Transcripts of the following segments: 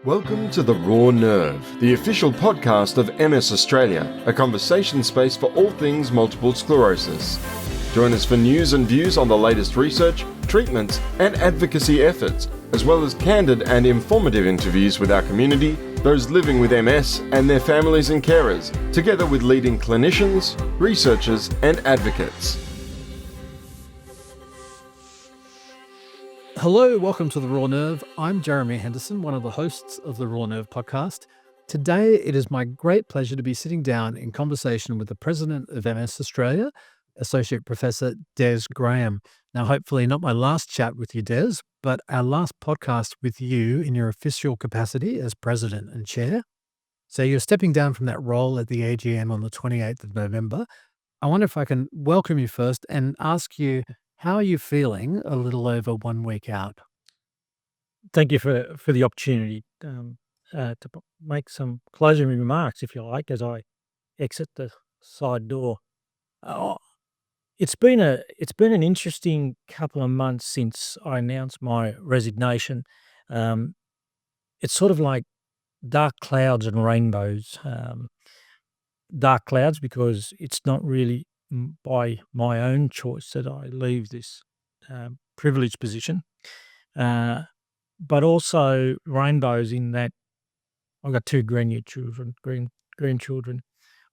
Welcome to The Raw Nerve, the official podcast of MS Australia, a conversation space for all things multiple sclerosis. Join us for news and views on the latest research, treatments, and advocacy efforts, as well as candid and informative interviews with our community, those living with MS, and their families and carers, together with leading clinicians, researchers, and advocates. Hello, welcome to The Raw Nerve. I'm Jeremy Henderson, one of the hosts of the Raw Nerve podcast. Today, it is my great pleasure to be sitting down in conversation with the president of MS Australia, Associate Professor Des Graham. Now, hopefully not my last chat with you, Des, but our last podcast with you in your official capacity as president and chair. So you're stepping down from that role at the AGM on the 28th of November. I wonder if I can welcome you first and ask you, how are you feeling a little over 1 week out? Thank you for the opportunity to make some closing remarks, if you like, as I exit the side door. It's been an interesting couple of months since I announced my resignation. It's sort of like dark clouds and rainbows. Dark clouds because it's not really by my own choice that I leave this privileged position, but also rainbows in that I've got two grandchildren.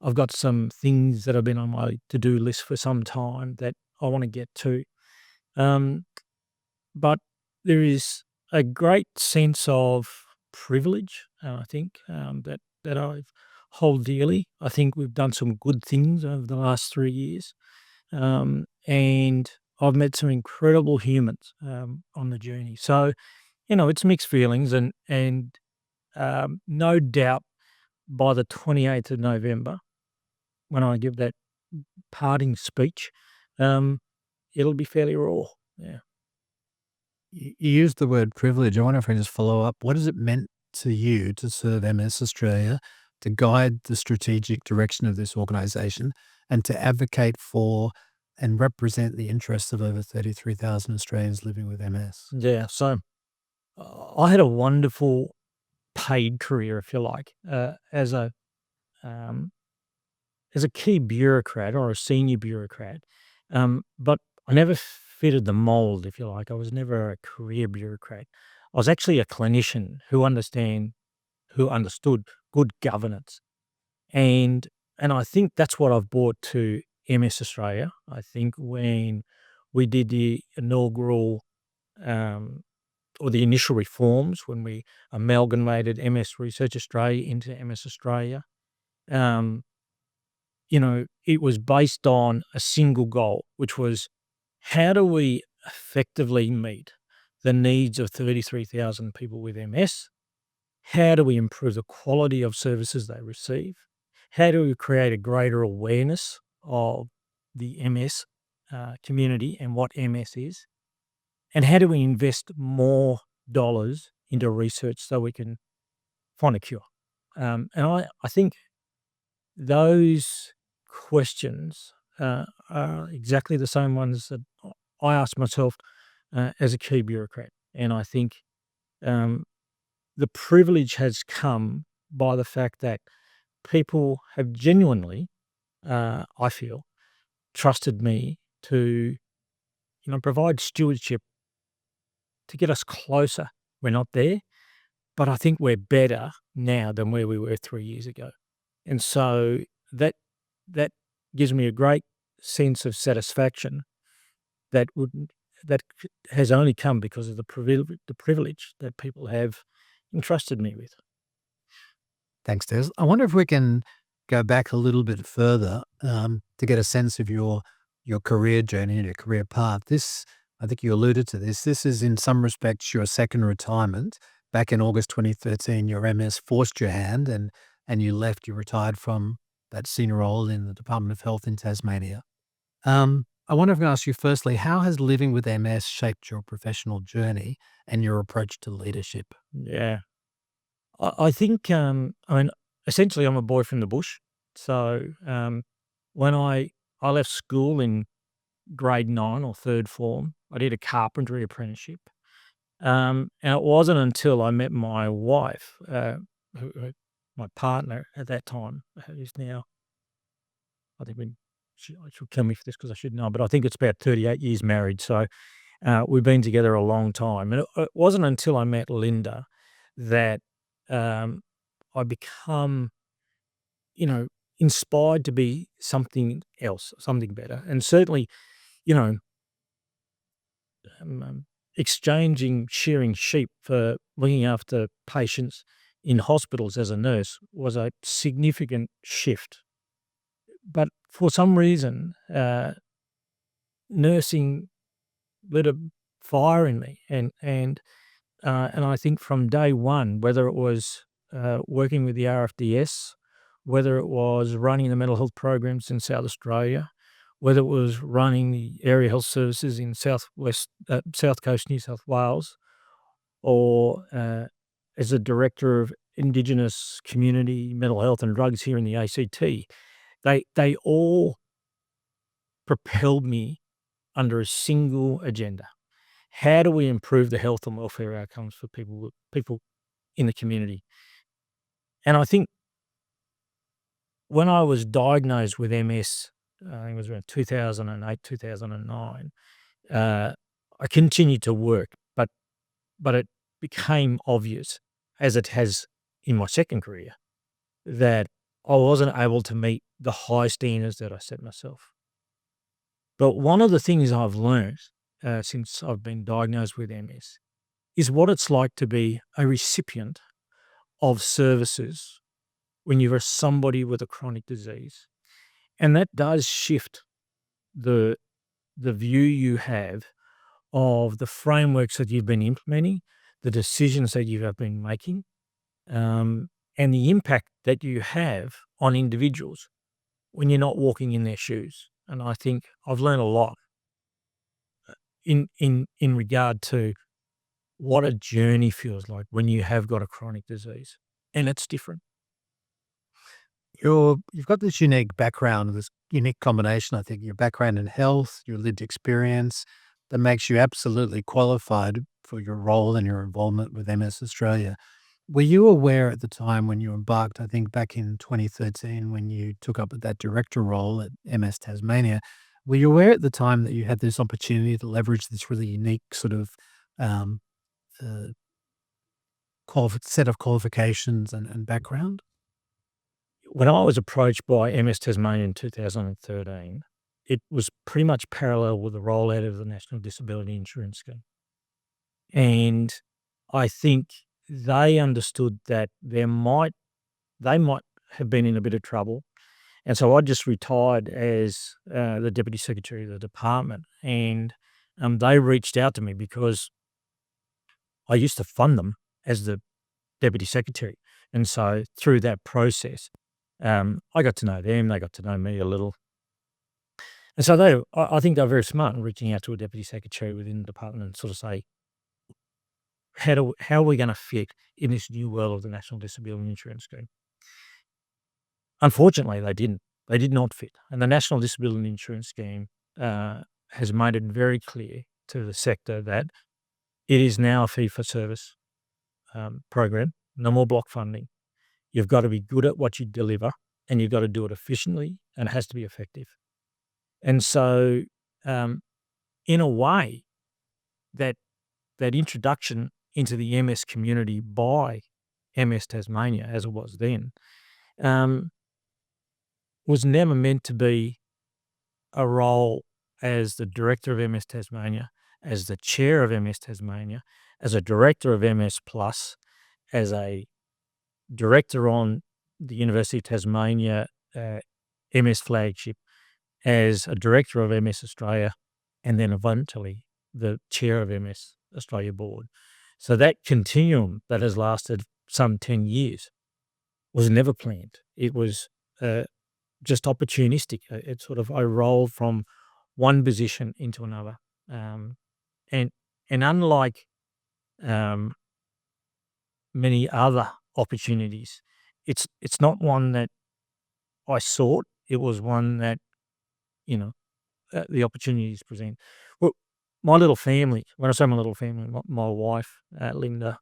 I've got some things that have been on my to-do list for some time that I want to get to. But there is a great sense of privilege, I think, that I hold dearly. I think we've done some good things over the last 3 years, and I've met some incredible humans on the journey. So, it's mixed feelings, and no doubt by the 28th of November, when I give that parting speech, it'll be fairly raw. Yeah. You used the word privilege. I wonder if I can just follow up. What has it meant to you to serve MS Australia, to guide the strategic direction of this organisation, and to advocate for and represent the interests of over 33,000 Australians living with MS? Yeah, so I had a wonderful paid career, if you like, as a key bureaucrat or a senior bureaucrat, but I never fitted the mold, if you like. I was never a career bureaucrat. I was actually a clinician who understood good governance, and I think that's what I've brought to MS Australia. I think when we did the inaugural or the initial reforms, when we amalgamated MS Research Australia into MS Australia, it was based on a single goal, which was how do we effectively meet the needs of 33,000 people with MS? How do we improve the quality of services they receive? How do we create a greater awareness of the MS community and what MS is? And how do we invest more dollars into research so we can find a cure? And I think those questions are exactly the same ones that I asked myself as a key bureaucrat. And I think the privilege has come by the fact that people have genuinely, I feel, trusted me to, provide stewardship to get us closer. We're not there, but I think we're better now than where we were 3 years ago. And so that gives me a great sense of satisfaction that has only come because of the privilege that people have entrusted me with. Thanks, Des. I wonder if we can go back a little bit further to get a sense of your career journey and your career path. This, I think you alluded to this. This is in some respects your second retirement. Back in August 2013, your MS forced your hand and you left. You retired from that senior role in the Department of Health in Tasmania. I wonder if I can ask you firstly, how has living with MS shaped your professional journey and your approach to leadership? Yeah. I think, essentially I'm a boy from the bush. So when I left school in grade 9 or third form, I did a carpentry apprenticeship. And it wasn't until I met my wife, my partner at that time, who's now, I think she'll kill me for this because I should know, but I think it's about 38 years married. So we've been together a long time. And it wasn't until I met Linda that I become, you know, inspired to be something else, something better. And certainly, you know, exchanging shearing sheep for looking after patients in hospitals as a nurse was a significant shift. But for some reason, nursing lit a fire in me, and I think from day one, whether it was working with the RFDS, whether it was running the mental health programs in South Australia, whether it was running the area health services in South Coast New South Wales, or as a director of Indigenous community mental health and drugs here in the ACT, they all propelled me under a single agenda. How do we improve the health and welfare outcomes for people in the community? And I think when I was diagnosed with MS, I think it was around 2008, 2009, I continued to work, but it became obvious, as it has in my second career, that I wasn't able to meet the high standards that I set myself. But one of the things I've learned since I've been diagnosed with MS is what it's like to be a recipient of services when you're somebody with a chronic disease. And that does shift the view you have of the frameworks that you've been implementing, the decisions that you have been making, and the impact that you have on individuals when you're not walking in their shoes. And I think I've learned a lot in regard to what a journey feels like when you have got a chronic disease, and it's different. You've got this unique background, this unique combination, I think, your background in health, your lived experience that makes you absolutely qualified for your role and your involvement with MS Australia. Were you aware at the time when you embarked, I think back in 2013, when you took up that director role at MS Tasmania, were you aware at the time that you had this opportunity to leverage this really unique sort of um, uh, set of qualifications and background? When I was approached by MS Tasmania in 2013, it was pretty much parallel with the rollout of the National Disability Insurance Scheme. And I think they understood that they might have been in a bit of trouble. And so I just retired as the Deputy Secretary of the department. And they reached out to me because I used to fund them as the Deputy Secretary. And so through that process, I got to know them, they got to know me a little. And so I think they were very smart in reaching out to a Deputy Secretary within the department and sort of say, how are we going to fit in this new world of the National Disability Insurance Scheme? Unfortunately, they didn't. They did not fit. And the National Disability Insurance Scheme has made it very clear to the sector that it is now a fee-for-service program, no more block funding. You've got to be good at what you deliver, and you've got to do it efficiently, and it has to be effective. And so, in a way, that introduction into the MS community by MS Tasmania, as it was then, was never meant to be a role as the director of MS Tasmania, as the chair of MS Tasmania, as a director of MS Plus, as a director on the University of Tasmania MS flagship, as a director of MS Australia, and then eventually the chair of MS Australia board. So that continuum that has lasted some 10 years was never planned. It was just opportunistic. I rolled from one position into another. And unlike many other opportunities, it's not one that I sought. It was one that, the opportunities present. Well, my little family, when I say my little family, my wife, Linda,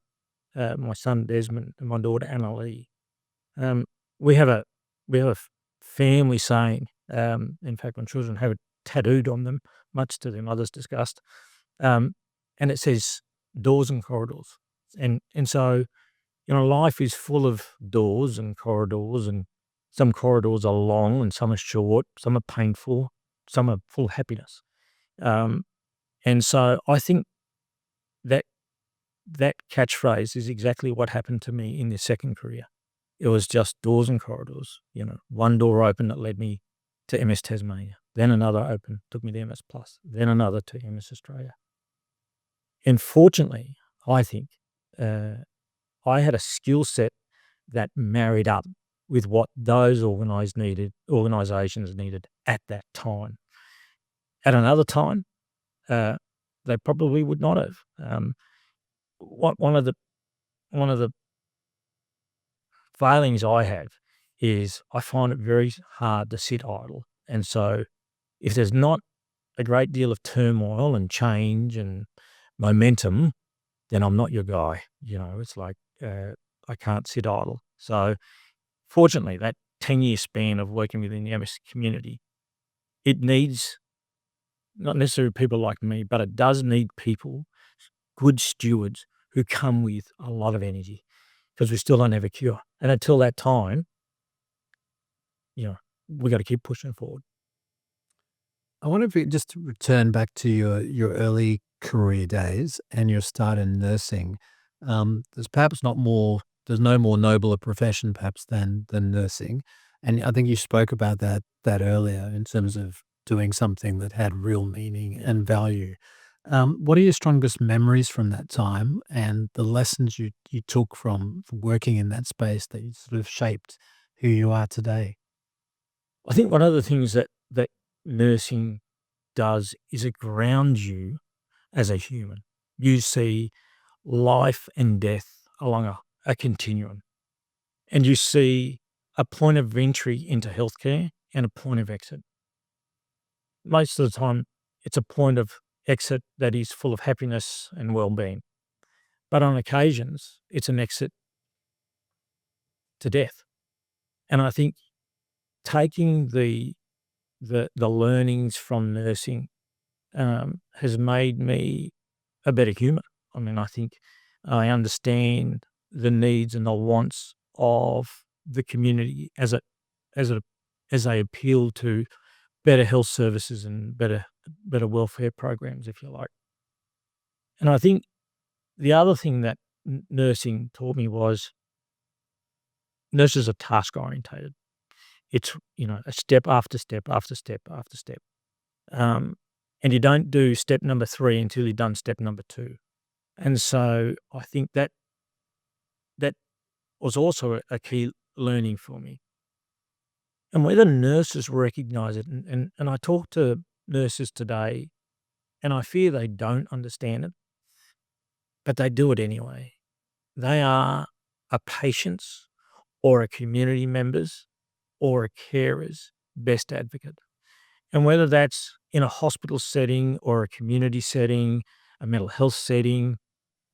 my son Desmond, and my daughter Annalie, um, we have a family saying. In fact, my children have it tattooed on them, much to their mother's disgust, um, and it says doors and corridors. And so, life is full of doors and corridors, and some corridors are long and some are short, some are painful, some are full of happiness. Um, and so I think that that catchphrase is exactly what happened to me in this second career. It was just doors and corridors. One door opened that led me to MS Tasmania. Then another opened, took me to MS Plus. Then another to MS Australia. And fortunately, I think I had a skill set that married up with what those organisations needed at that time. At another time, they probably would not have. One of the failings I have is I find it very hard to sit idle. And so if there's not a great deal of turmoil and change and momentum, then I'm not your guy. It's like I can't sit idle. So fortunately, that 10-year span of working within the MS community, it needs not necessarily people like me, but it does need people, good stewards who come with a lot of energy, because we still don't have a cure. And until that time, we got to keep pushing forward. I wonder if we just return back to your early career days and your start in nursing. There's no more noble a profession perhaps than nursing. And I think you spoke about that earlier in terms of doing something that had real meaning and value. What are your strongest memories from that time and the lessons you took from working in that space that you sort of shaped who you are today? I think one of the things that nursing does is it grounds you as a human. You see life and death along a continuum, and you see a point of entry into healthcare and a point of exit. Most of the time, it's a point of exit that is full of happiness and well-being, but on occasions, it's an exit to death. And I think taking the learnings from nursing has made me a better human. I mean, I think I understand the needs and the wants of the community as they appeal to better health services and better welfare programs, if you like. And I think the other thing that nursing taught me was nurses are task orientated. It's a step after step after step after step. And you don't do step number 3 until you've done step number 2. And so I think that was also a key learning for me. And whether nurses recognise it, and I talk to nurses today, and I fear they don't understand it, but they do it anyway. They are a patient's or a community member's or a carer's best advocate. And whether that's in a hospital setting or a community setting, a mental health setting,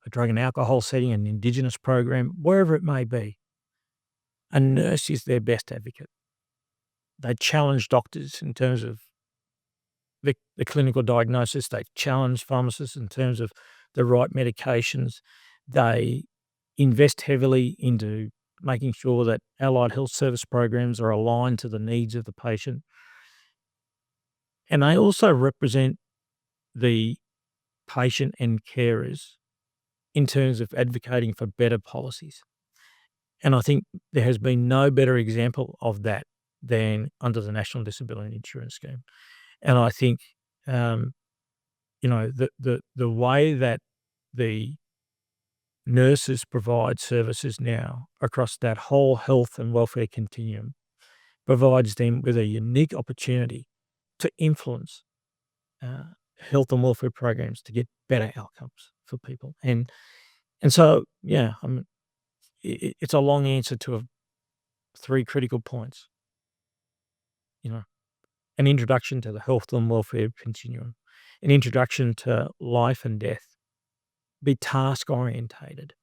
a drug and alcohol setting, an Indigenous program, wherever it may be, a nurse is their best advocate. They challenge doctors in terms of the clinical diagnosis. They challenge pharmacists in terms of the right medications. They invest heavily into making sure that allied health service programs are aligned to the needs of the patient. And they also represent the patient and carers in terms of advocating for better policies. And I think there has been no better example of that than under the National Disability Insurance Scheme. And I think, the way that the nurses provide services now across that whole health and welfare continuum provides them with a unique opportunity to influence health and welfare programs to get better outcomes for people. And so, it's a long answer to 3 critical points. An introduction to the health and welfare continuum, an introduction to life and death, be task orientated,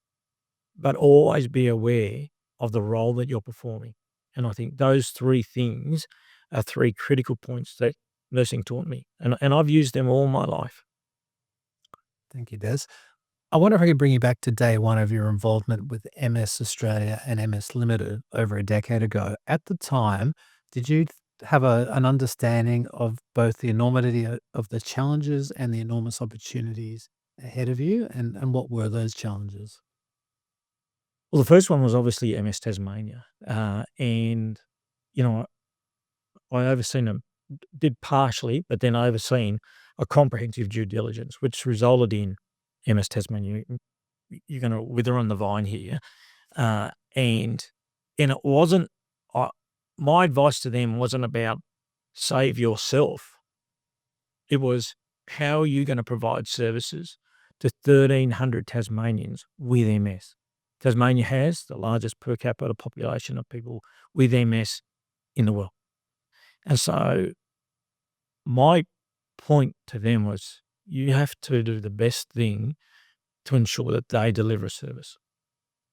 but always be aware of the role that you're performing. And I think those three things are three critical points that nursing taught me. And I've used them all my life. Thank you, Des. I wonder if I could bring you back to day one of your involvement with MS Australia and MS Limited over a decade ago. At the time, did you have an understanding of both the enormity of the challenges and the enormous opportunities ahead of you? And what were those challenges? Well, the first one was obviously MS Tasmania. And, you know, I overseen them, did partially, but then overseen a comprehensive due diligence, which resulted in MS Tasmania. You're going to wither on the vine here. And it wasn't, my advice to them wasn't about save yourself. It was, how are you going to provide services to 1,300 Tasmanians with MS? Tasmania has the largest per capita population of people with MS in the world. And so my point to them was, you have to do the best thing to ensure that they deliver a service,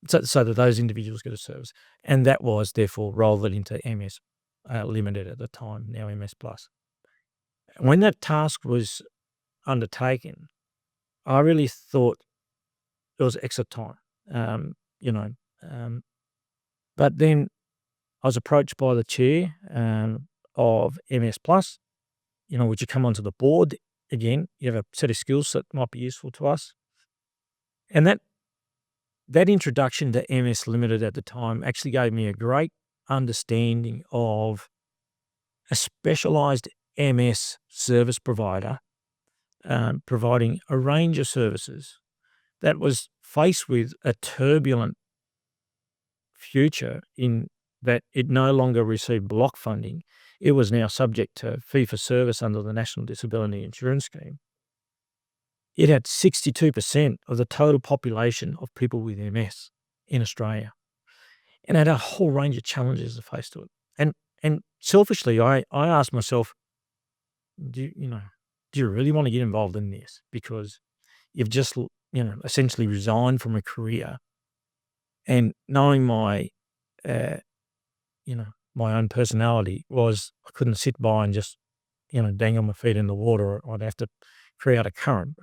so that those individuals get a service. And that was, therefore, rolled it into MS Limited at the time, now MS Plus. When that task was undertaken, I really thought it was extra time, but then I was approached by the chair of MS Plus, would you come onto the board? Again, you have a set of skills that might be useful to us. And that introduction to MS Limited at the time actually gave me a great understanding of a specialised MS service provider providing a range of services that was faced with a turbulent future, in that it no longer received block funding. It was now subject to fee-for-service under the National Disability Insurance Scheme. It had 62% of the total population of people with MS in Australia, and had a whole range of challenges to face to it. And selfishly, I asked myself, do you really want to get involved in this? Because you've just, essentially resigned from a career, and knowing my own personality was, I couldn't sit by and just, dangle my feet in the water. I'd have to create a current.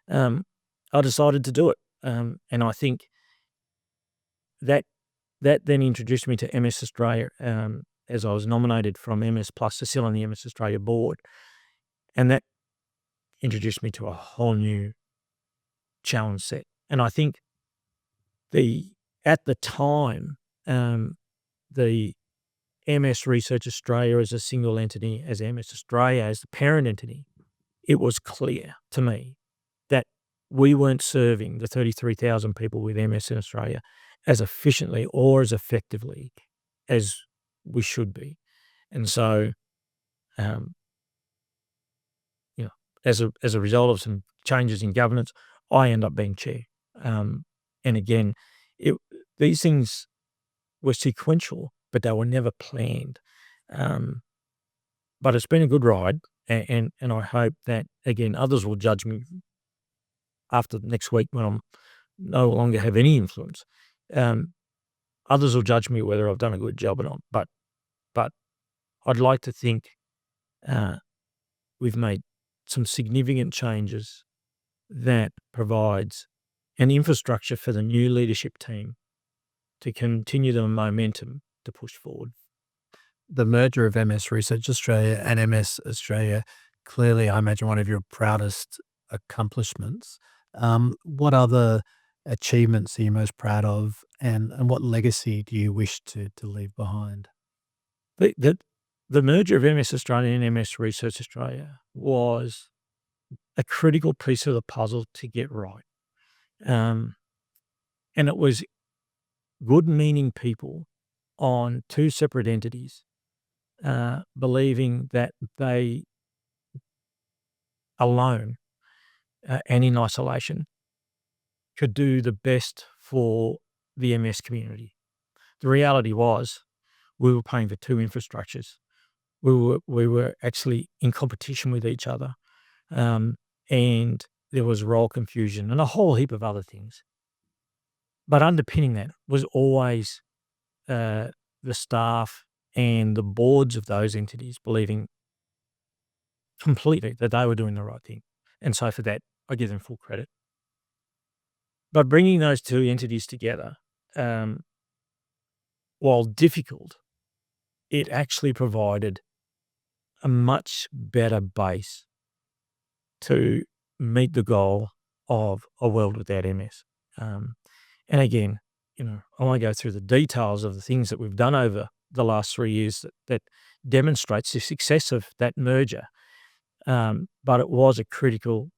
I decided to do it. And I think that then introduced me to MS Australia, as I was nominated from MS Plus to sit on the MS Australia board. And that introduced me to a whole new challenge set. And I think at the time, the MS Research Australia as a single entity, as MS Australia as the parent entity, it was clear to me that we weren't serving the 33,000 people with MS in Australia as efficiently or as effectively as we should be. And so, as a result of some changes in governance, I end up being chair. And again, these things were sequential, but they were never planned. But it's been a good ride, and I hope that, again, others will judge me after next week when I'm no longer have any influence. Others will judge me whether I've done a good job or not. But I'd like to think we've made some significant changes that provides an infrastructure for the new leadership team to continue the momentum to push forward. The merger of MS Research Australia and MS Australia, clearly, I imagine, one of your proudest accomplishments. What other achievements are you most proud of, and what legacy do you wish to leave behind? The merger of MS Australia and MS Research Australia was a critical piece of the puzzle to get right. And it was good-meaning people on two separate entities believing that they alone and in isolation could do the best for the MS community. The reality was, we were paying for two infrastructures. We were actually in competition with each other. and there was role confusion and a whole heap of other things. But underpinning that was always the staff and the boards of those entities believing completely that they were doing the right thing. And so for that, I give them full credit. But bringing those two entities together, while difficult, it actually provided a much better base to meet the goal of a world without MS. And again, I won't go through the details of the things that we've done over the last 3 years that demonstrates the success of that merger. But it was a critical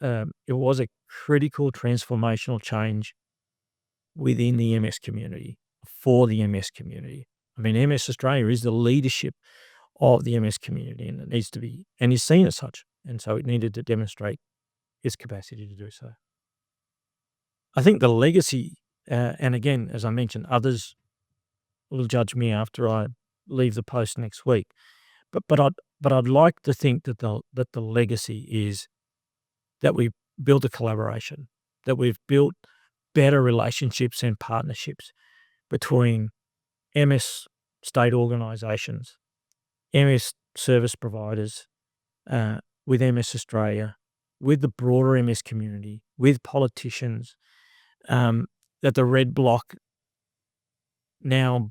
transformational change within the MS community, for the MS community. I mean, MS Australia is the leadership of the MS community, and it needs to be, and is seen as such. And so it needed to demonstrate its capacity to do so. I think the legacy, and again, as I mentioned, others will judge me after I leave the post next week. But I'd like to think that the legacy is that we've built a collaboration, that we've built better relationships and partnerships between MS state organisations, MS service providers, with MS Australia, with the broader MS community, with politicians, that the red block now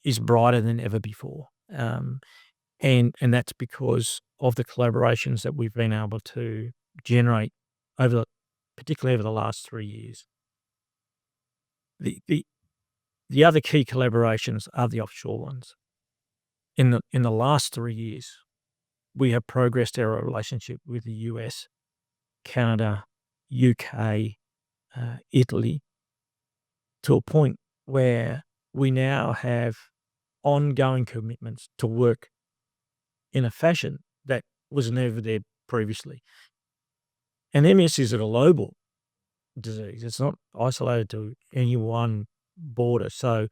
is brighter than ever before. And that's because of the collaborations that we've been able to generate particularly over the last 3 years. The other key collaborations are the offshore ones. In the last 3 years, we have progressed our relationship with the US, Canada, UK, Italy, to a point where we now have ongoing commitments to work in a fashion that was never there previously. And MS is a global disease. It's not isolated to any one border. So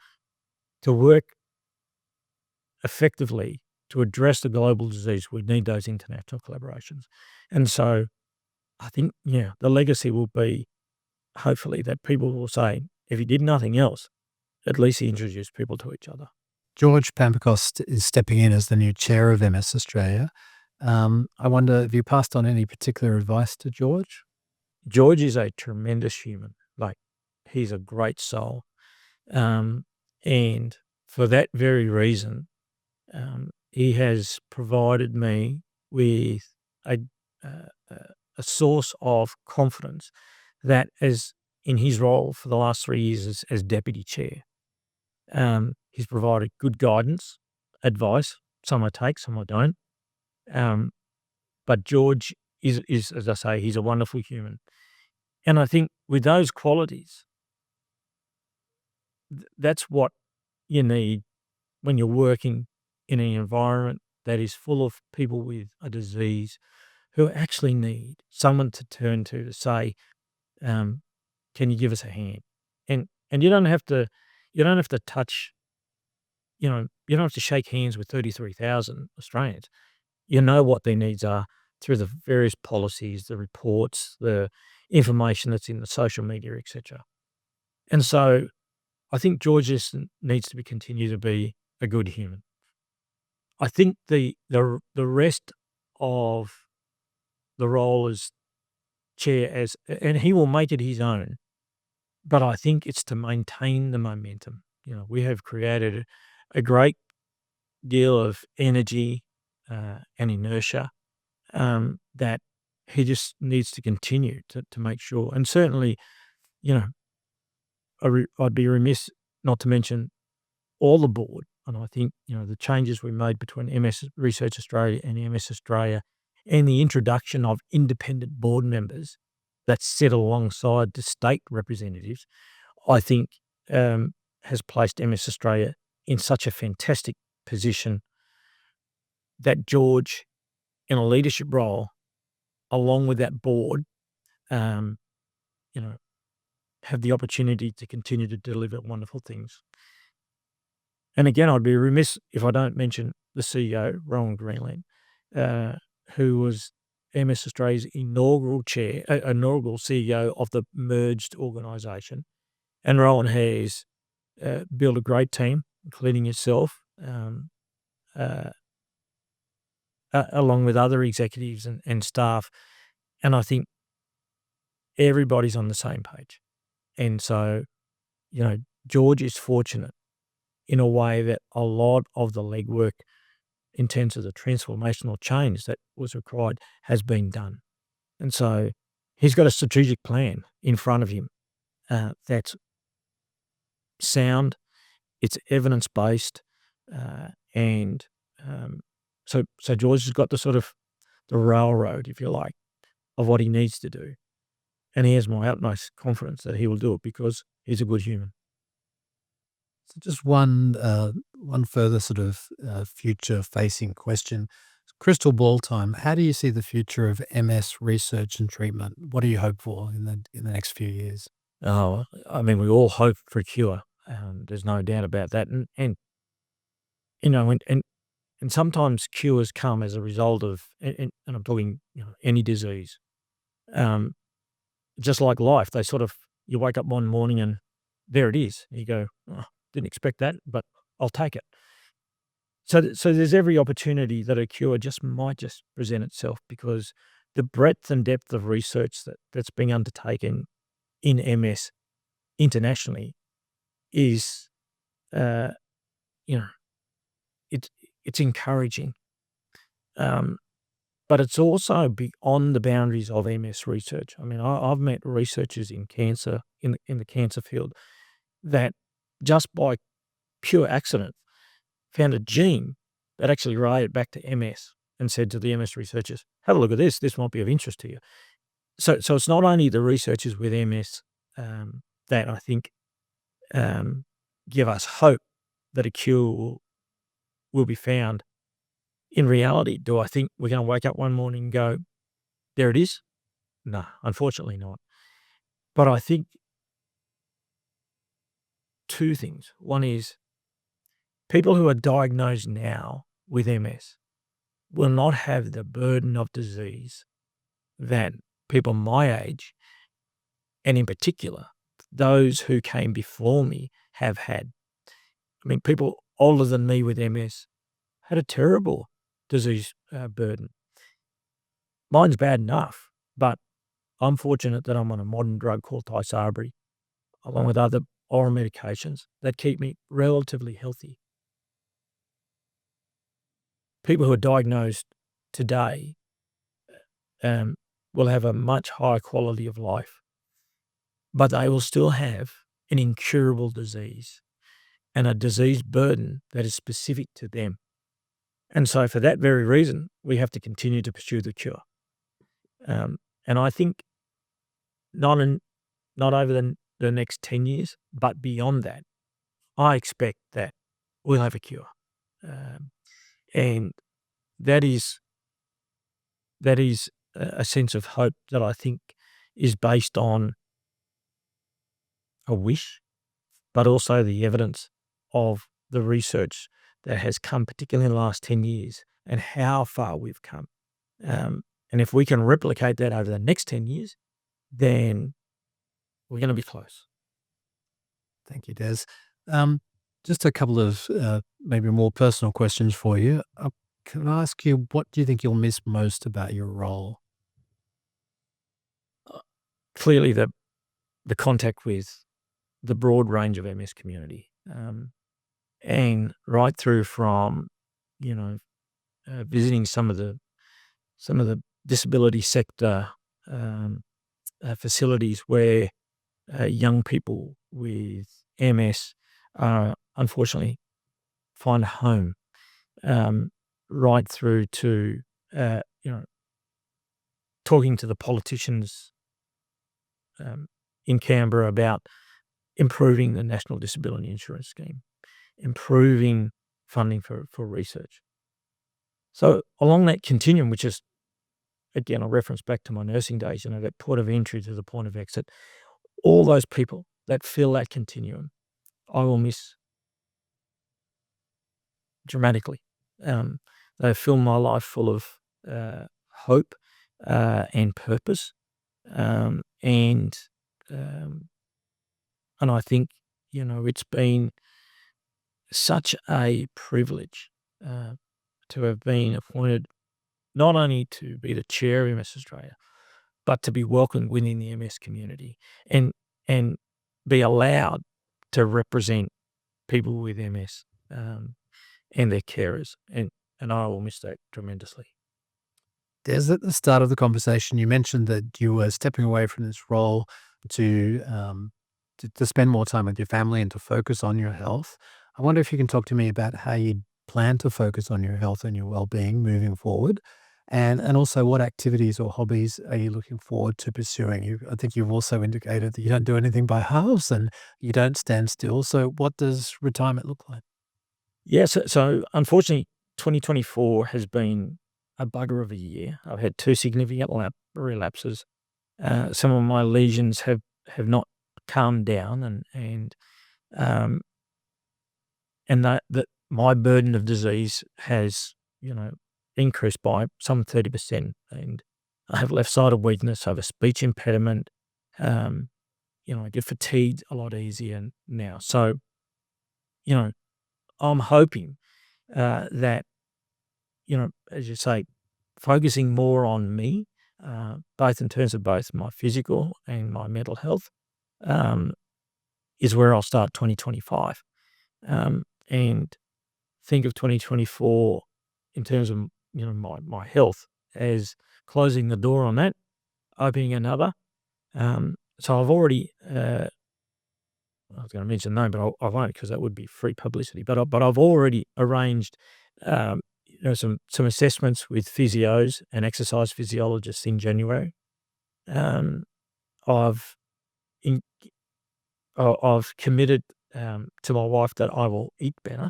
to work effectively to address the global disease, we need those international collaborations. And so I think, the legacy will be, hopefully, that people will say, if he did nothing else, at least he introduced people to each other. George Pampacost is stepping in as the new chair of MS Australia. I wonder if you passed on any particular advice to George? George is a tremendous human. He's a great soul. And for that very reason, he has provided me with a source of confidence that, as in his role for the last 3 years as deputy chair, he's provided good guidance, advice. Some I take, some I don't. But George is, as I say, he's a wonderful human. And I think with those qualities, that's what you need when you're working in an environment that is full of people with a disease who actually need someone to turn to say, can you give us a hand? And you don't have to touch, you don't have to shake hands with 33,000 Australians. You know what their needs are through the various policies, the reports, the information that's in the social media, etc. And so I think George just needs to continue to be a good human. I think the rest of the role as chair, and he will make it his own, but I think it's to maintain the momentum. We have created a great deal of energy and inertia that he just needs to continue to make sure. And certainly, I'd be remiss not to mention all the board. And I think, the changes we made between MS Research Australia and MS Australia, and the introduction of independent board members that sit alongside the state representatives, I think has placed MS Australia in such a fantastic position that George, in a leadership role, along with that board, have the opportunity to continue to deliver wonderful things. And again, I'd be remiss if I don't mention the CEO, Rowan Greenland, who was MS Australia's inaugural CEO of the merged organisation. And Rowan has built a great team, including yourself, along with other executives and staff. And I think everybody's on the same page. And so, George is fortunate in a way that a lot of the legwork in terms of the transformational change that was required has been done. And so he's got a strategic plan in front of him that's sound, it's evidence-based, and so George has got the railroad, if you like, of what he needs to do. And he has my utmost confidence that he will do it because he's a good human. So just one further sort of future-facing question. Crystal ball time. How do you see the future of MS research and treatment? What do you hope for in the next few years? Oh, I mean, we all hope for a cure. There's no doubt about that. And sometimes cures come as a result of, and I'm talking, any disease. Just like life, you wake up one morning and there it is. You go, oh, didn't expect that, but I'll take it. So there's every opportunity that a cure might present itself, because the breadth and depth of research that's being undertaken in MS internationally is, it's encouraging. But it's also beyond the boundaries of MS research. I mean, I've met researchers in cancer, in the cancer field, that just by pure accident found a gene that actually related back to MS and said to the MS researchers, have a look at this. This might be of interest to you. So it's not only the researchers with MS that I think give us hope that a cure will be found. In reality, do I think we're going to wake up one morning and go, there it is? No, unfortunately not. But I think two things. One is people who are diagnosed now with MS will not have the burden of disease that people my age, and in particular, those who came before me, have had. I mean, people older than me with MS had a terrible disease burden. Mine's bad enough, but I'm fortunate that I'm on a modern drug called Tysabri, along with other oral medications that keep me relatively healthy. People who are diagnosed today will have a much higher quality of life, but they will still have an incurable disease and a disease burden that is specific to them. And so for that very reason, we have to continue to pursue the cure. And I think not over the next 10 years, but beyond that, I expect that we'll have a cure. And that is a sense of hope that I think is based on a wish, but also the evidence of the research that has come, particularly in the last 10 years, and how far we've come. And if we can replicate that over the next 10 years, then we're going to be close. Thank you, Des. Just a couple of maybe more personal questions for you. Can I ask you, what do you think you'll miss most about your role? Clearly, the contact with the broad range of MS community, and right through from, visiting some of the disability sector facilities where young people with MS unfortunately find a home, right through to talking to the politicians in Canberra about improving the National Disability Insurance Scheme, improving funding for research. So along that continuum, which is, again, I'll reference back to my nursing days, that point of entry to the point of exit, all those people that fill that continuum, I will miss dramatically. They fill my life full of hope and purpose. And I think, it's been such a privilege to have been appointed not only to be the chair of MS Australia, but to be welcomed within the MS community and and be allowed to represent people with MS and their carers. And I will miss that tremendously. Des, at the start of the conversation, you mentioned that you were stepping away from this role to, to spend more time with your family and to focus on your health. I wonder if you can talk to me about how you plan to focus on your health and your well-being moving forward, and also what activities or hobbies are you looking forward to pursuing? I think you've also indicated that you don't do anything by halves and you don't stand still. So, what does retirement look like? Yeah, so unfortunately, 2024 has been a bugger of a year. I've had two significant relapses. Some of my lesions have not calmed down, um, and that my burden of disease has, increased by some 30%. And I have left-sided weakness, I have a speech impediment. Um, I get fatigued a lot easier now. So, you know, I'm hoping that, as you say, focusing more on me, both in terms of both my physical and my mental health, um, is where I'll start 2025. And think of 2024 in terms of, my health as closing the door on that, opening another. So I've already, I was going to mention the name, but I won't because that would be free publicity. But I've already arranged, some assessments with physios and exercise physiologists in January. Um, I've in, I've committed to my wife that I will eat better.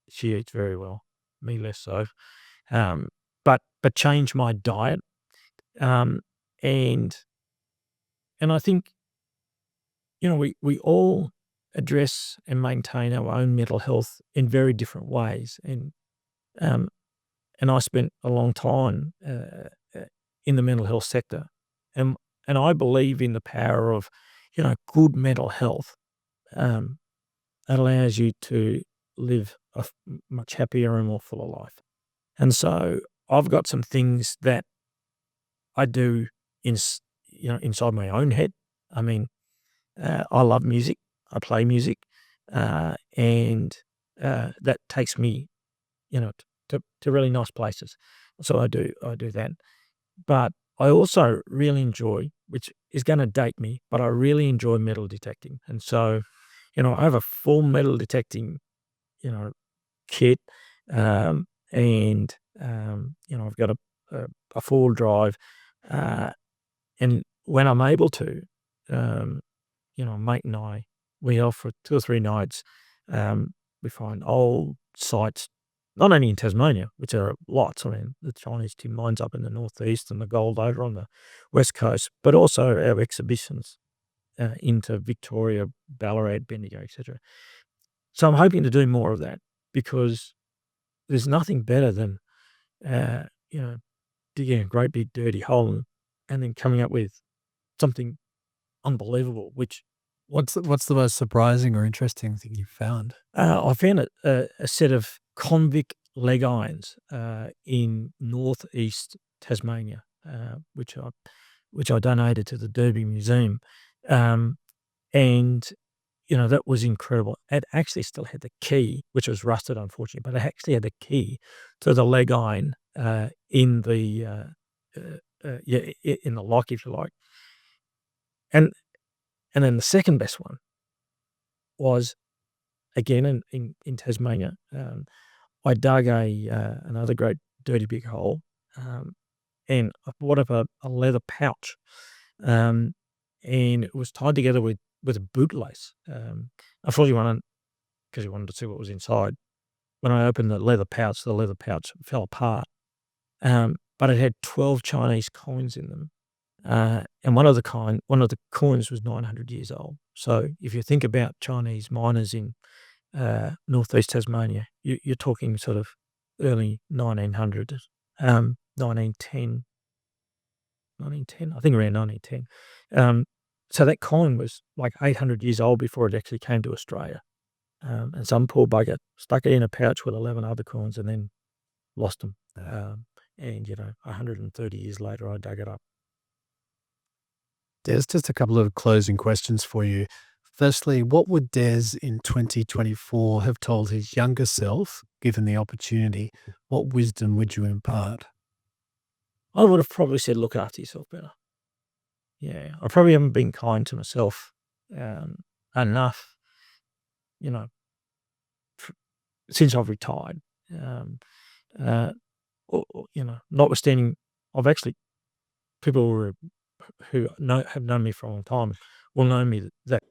She eats very well, me less so. Um, but change my diet. Um, and and I think, we all address and maintain our own mental health in very different ways. Um, and I spent a long time in the mental health sector, and and I believe in the power of, good mental health. Um, that allows you to live a much happier and more fuller life. And so I've got some things that I do inside my own head. I mean, I love music. I play music, and that takes me, to really nice places. So I do that. But I also really enjoy, which is going to date me, but I really enjoy metal detecting. And so, I have a full metal detecting, you know, kit, and I've got a full drive, uh, and when I'm able to, um, mate and I, we off for 2 or 3 nights. We find old sites, not only in Tasmania, which are lots. I mean, the Chinese tin mines up in the northeast and the gold over on the west coast, but also our exhibitions into Victoria, Ballarat, Bendigo, etc. So I'm hoping to do more of that because there's nothing better than, uh, you know, digging a great big dirty hole and then coming up with something unbelievable, which What's the most surprising or interesting thing you've found? I found a set of convict leg irons in northeast Tasmania, which I donated to the Derby Museum, um, and that was incredible. It actually still had the key, which was rusted, unfortunately, but it actually had the key to the leg iron in the in the lock, if you like. And and then the second best one was again in Tasmania. I dug another great dirty big hole, um, and I brought up a leather pouch, um, and it was tied together with a bootlace. Unfortunately, because you wanted to see what was inside. When I opened the leather pouch fell apart. But it had 12 Chinese coins in them, and one of the coins was 900 years old. So if you think about Chinese miners in northeast Tasmania, you're talking sort of early 1900s, 1910. 1910, I think around 1910. So that coin was like 800 years old before it actually came to Australia. And some poor bugger stuck it in a pouch with 11 other coins and then lost them. And 130 years later, I dug it up. Des, just a couple of closing questions for you. Firstly, what would Des in 2024 have told his younger self, given the opportunity? What wisdom would you impart? I would have probably said, look after yourself better. Yeah, I probably haven't been kind to myself enough, since I've retired. Notwithstanding, I've actually, people who have known me for a long time will know me that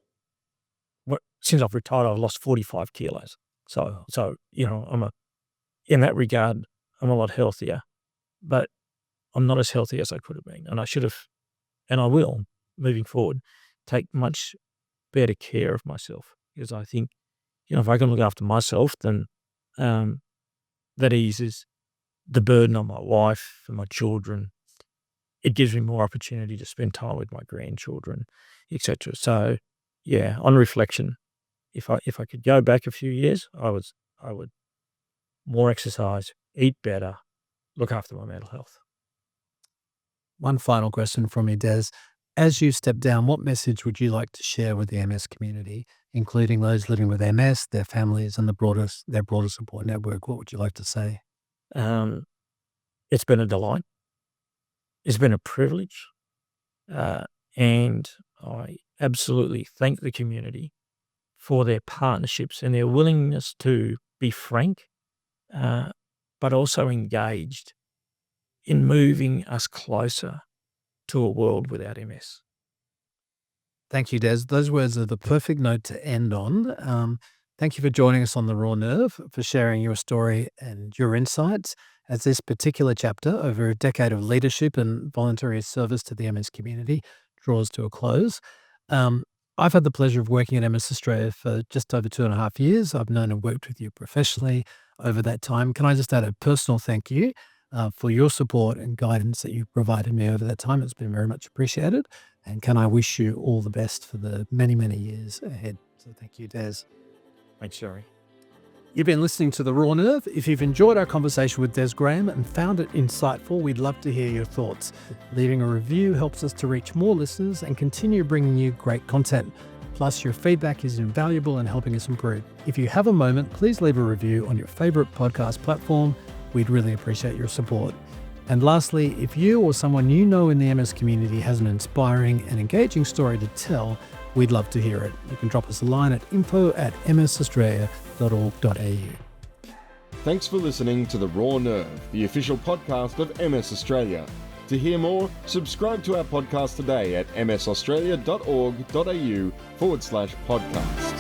since I've retired, I've lost 45 kilos. So in that regard, I'm a lot healthier, but I'm not as healthy as I could have been. And I should have, and I will, moving forward, take much better care of myself, because I think, if I can look after myself, then that eases the burden on my wife and my children. It gives me more opportunity to spend time with my grandchildren, etc. So, yeah, on reflection, if I could go back a few years, I would more exercise, eat better, look after my mental health. One final question from me, Des. As you step down, what message would you like to share with the MS community, including those living with MS, their families, and their broader support network? What would you like to say? It's been a delight. It's been a privilege. And I absolutely thank the community for their partnerships and their willingness to be frank, but also engaged in moving us closer to a world without MS. Thank you, Des. Those words are the perfect note to end on. Thank you for joining us on The Raw Nerve, for sharing your story and your insights as this particular chapter over a decade of leadership and voluntary service to the MS community draws to a close. I've had the pleasure of working at MS Australia for just over 2.5 years. I've known and worked with you professionally over that time. Can I just add a personal thank you for your support and guidance that you've provided me over that time? It's been very much appreciated. And can I wish you all the best for the many, many years ahead. So thank you, Des. Thanks, Jerry. You've been listening to The Raw Nerve. If you've enjoyed our conversation with Des Graham and found it insightful, we'd love to hear your thoughts. Leaving a review helps us to reach more listeners and continue bringing you great content. Plus, your feedback is invaluable in helping us improve. If you have a moment, please leave a review on your favorite podcast platform. We'd really appreciate your support. And lastly, if you or someone you know in the MS community has an inspiring and engaging story to tell, we'd love to hear it. You can drop us a line at info@msaustralia.org.au. Thanks for listening to The Raw Nerve, the official podcast of MS Australia. To hear more, subscribe to our podcast today at msaustralia.org.au/podcast.